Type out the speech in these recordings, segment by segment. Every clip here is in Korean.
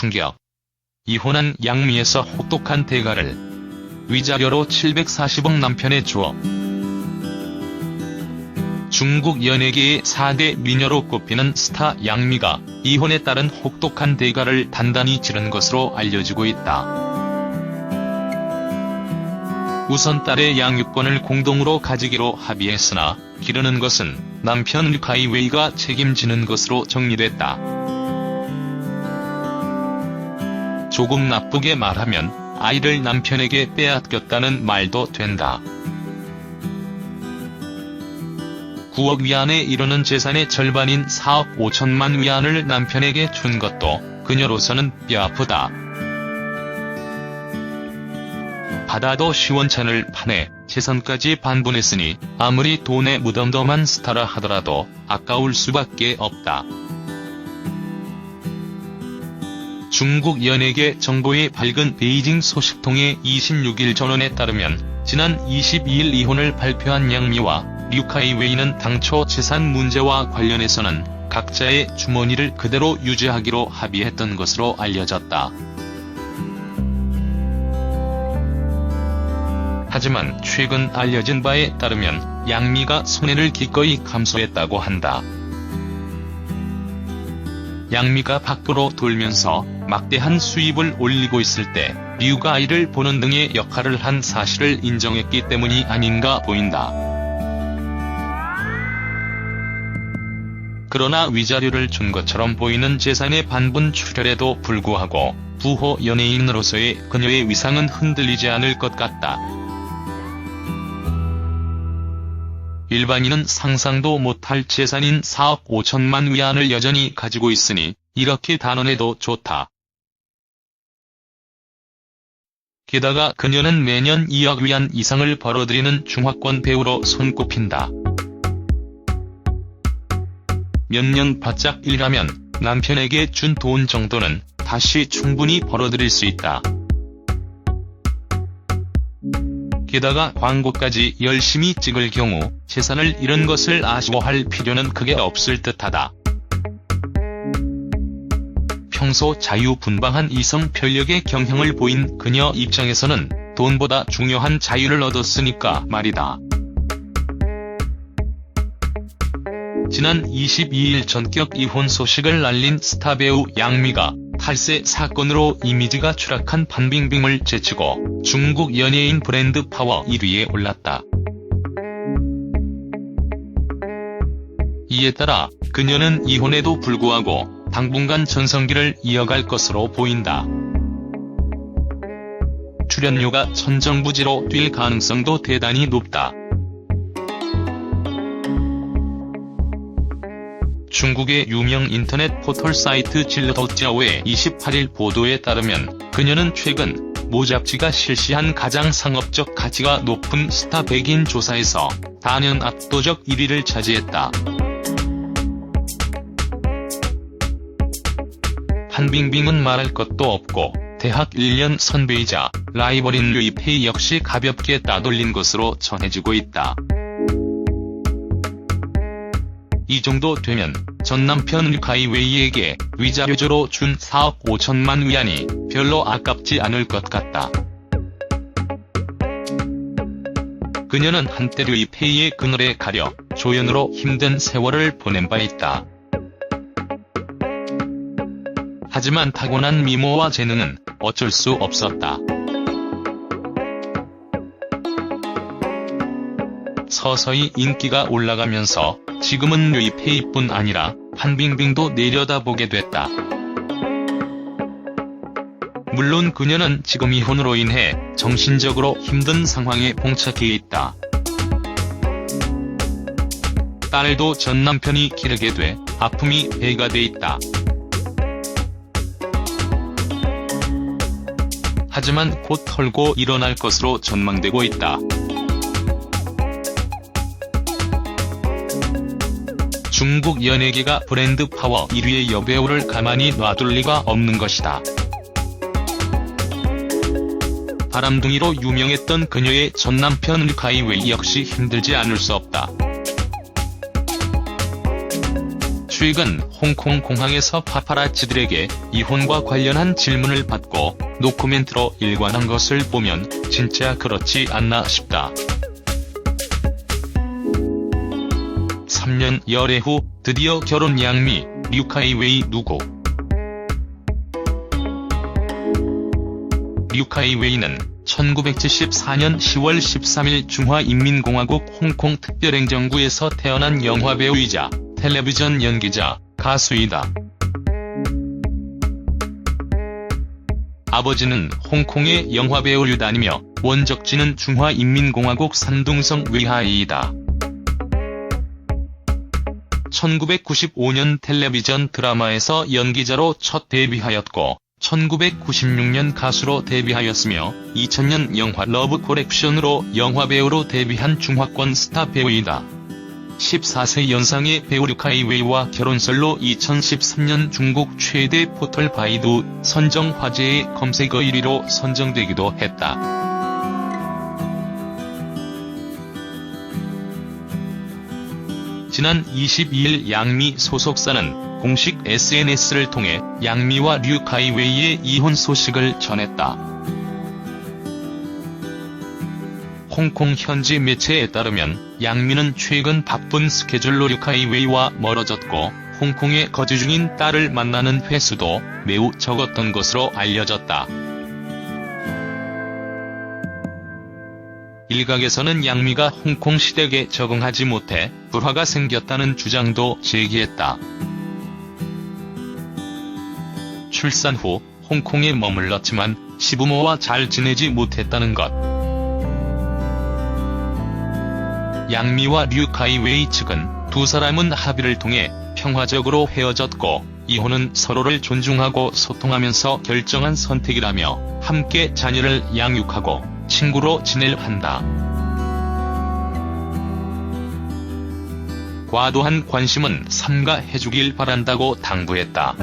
충격. 이혼한 양미에서 혹독한 대가를 위자료로 740억 남편에 주어. 중국 연예계의 4대 미녀로 꼽히는 스타 양미가 이혼에 따른 혹독한 대가를 단단히 치른 것으로 알려지고 있다. 우선 딸의 양육권을 공동으로 가지기로 합의했으나 기르는 것은 남편 류카이 웨이가 책임지는 것으로 정리됐다. 조금 나쁘게 말하면 아이를 남편에게 빼앗겼다는 말도 된다. 9억 위안에 이르는 재산의 절반인 4억 5천만 위안을 남편에게 준 것도 그녀로서는 뼈아프다. 바다도 시원찮을 판에 재산까지 반분했으니 아무리 돈에 무덤덤한 스타라 하더라도 아까울 수밖에 없다. 중국 연예계 정보의 밝은 베이징 소식통의 26일 전원에 따르면 지난 22일 이혼을 발표한 양미와 류카이 웨이는 당초 재산 문제와 관련해서는 각자의 주머니를 그대로 유지하기로 합의했던 것으로 알려졌다. 하지만 최근 알려진 바에 따르면 양미가 손해를 기꺼이 감수했다고 한다. 양미가 밖으로 돌면서 막대한 수입을 올리고 있을 때 류가 아이를 보는 등의 역할을 한 사실을 인정했기 때문이 아닌가 보인다. 그러나 위자료를 준 것처럼 보이는 재산의 반분 출혈에도 불구하고 부호 연예인으로서의 그녀의 위상은 흔들리지 않을 것 같다. 일반인은 상상도 못할 재산인 4억 5천만 위안을 여전히 가지고 있으니 이렇게 단언해도 좋다. 게다가 그녀는 매년 2억 위안 이상을 벌어들이는 중화권 배우로 손꼽힌다. 몇 년 바짝 일하면 남편에게 준 돈 정도는 다시 충분히 벌어들일 수 있다. 게다가 광고까지 열심히 찍을 경우 재산을 잃은 것을 아쉬워할 필요는 크게 없을 듯하다. 평소 자유분방한 이성 편력의 경향을 보인 그녀 입장에서는 돈보다 중요한 자유를 얻었으니까 말이다. 지난 22일 전격 이혼 소식을 알린 스타 배우 양미가 탈세 사건으로 이미지가 추락한 판빙빙을 제치고 중국 연예인 브랜드 파워 1위에 올랐다. 이에 따라 그녀는 이혼에도 불구하고 당분간 전성기를 이어갈 것으로 보인다. 출연료가 천정부지로 뛸 가능성도 대단히 높다. 중국의 유명 인터넷 포털 사이트 질러더짜오의 28일 보도에 따르면 그녀는 최근 모 잡지가 실시한 가장 상업적 가치가 높은 스타 100인 조사에서 단연 압도적 1위를 차지했다. 판빙빙은 말할 것도 없고 대학 1년 선배이자 라이벌인 류이페이 역시 가볍게 따돌린 것으로 전해지고 있다. 이 정도 되면 전 남편 류카이 웨이에게 위자료로 준 4억 5천만 위안이 별로 아깝지 않을 것 같다. 그녀는 한때 류이페이의 그늘에 가려 조연으로 힘든 세월을 보낸 바 있다. 하지만 타고난 미모와 재능은 어쩔 수 없었다. 서서히 인기가 올라가면서 지금은 류이페이뿐 아니라 판빙빙도 내려다보게 됐다. 물론 그녀는 지금 이혼으로 인해 정신적으로 힘든 상황에 봉착해 있다. 딸도 전 남편이 기르게 돼 아픔이 배가 돼 있다. 하지만 곧 털고 일어날 것으로 전망되고 있다. 중국 연예계가 브랜드 파워 1위의 여배우를 가만히 놔둘 리가 없는 것이다. 바람둥이로 유명했던 그녀의 전 남편 류카이 웨이 역시 힘들지 않을 수 없다. 최근 홍콩 공항에서 파파라치들에게 이혼과 관련한 질문을 받고 노코멘트로 일관한 것을 보면 진짜 그렇지 않나 싶다. 3년 열애 후 드디어 결혼 양미, 류카이웨이 누구? 류카이웨이는 1974년 10월 13일 중화인민공화국 홍콩 특별행정구에서 태어난 영화배우이자 텔레비전 연기자, 가수이다. 아버지는 홍콩의 영화배우 류단이며 원적지는 중화인민공화국 산둥성 외하이이다. 1995년 텔레비전 드라마에서 연기자로 첫 데뷔하였고 1996년 가수로 데뷔하였으며 2000년 영화 러브 코렉션으로 영화배우로 데뷔한 중화권 스타 배우이다. 14세 연상의 배우 류카이웨이와 결혼설로 2013년 중국 최대 포털 바이두 선정 화제의 검색어 1위로 선정되기도 했다. 지난 22일 양미 소속사는 공식 SNS를 통해 양미와 류카이웨이의 이혼 소식을 전했다. 홍콩 현지 매체에 따르면 양미는 최근 바쁜 스케줄로 류카이웨이와 멀어졌고 홍콩에 거주 중인 딸을 만나는 횟수도 매우 적었던 것으로 알려졌다. 일각에서는 양미가 홍콩 시댁에 적응하지 못해 불화가 생겼다는 주장도 제기했다. 출산 후 홍콩에 머물렀지만 시부모와 잘 지내지 못했다는 것. 양미와 류카이웨이 측은 두 사람은 합의를 통해 평화적으로 헤어졌고 이혼은 서로를 존중하고 소통하면서 결정한 선택이라며 함께 자녀를 양육하고 친구로 지내려 한다. 과도한 관심은 삼가해주길 바란다고 당부했다.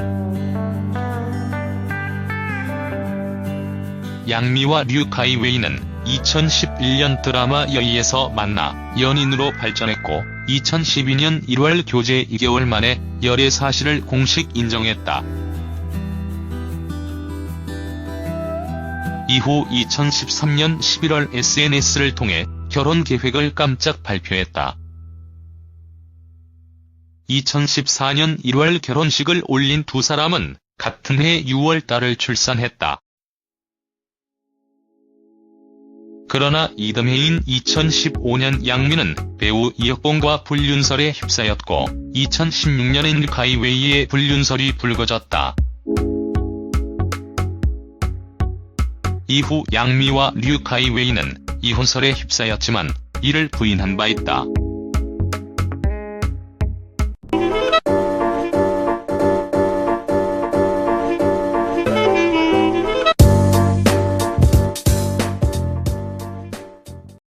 양미와 류카이웨이는 2011년 드라마 여의에서 만나 연인으로 발전했고 2012년 1월 교제 2개월 만에 열애 사실을 공식 인정했다. 이후 2013년 11월 SNS를 통해 결혼 계획을 깜짝 발표했다. 2014년 1월 결혼식을 올린 두 사람은 같은 해 6월 딸을 출산했다. 그러나 이듬해인 2015년 양미는 배우 이혁봉과 불륜설에 휩싸였고 2016년엔 류카이웨이의 불륜설이 불거졌다. 이후 양미와 류카이웨이는 이혼설에 휩싸였지만 이를 부인한 바 있다.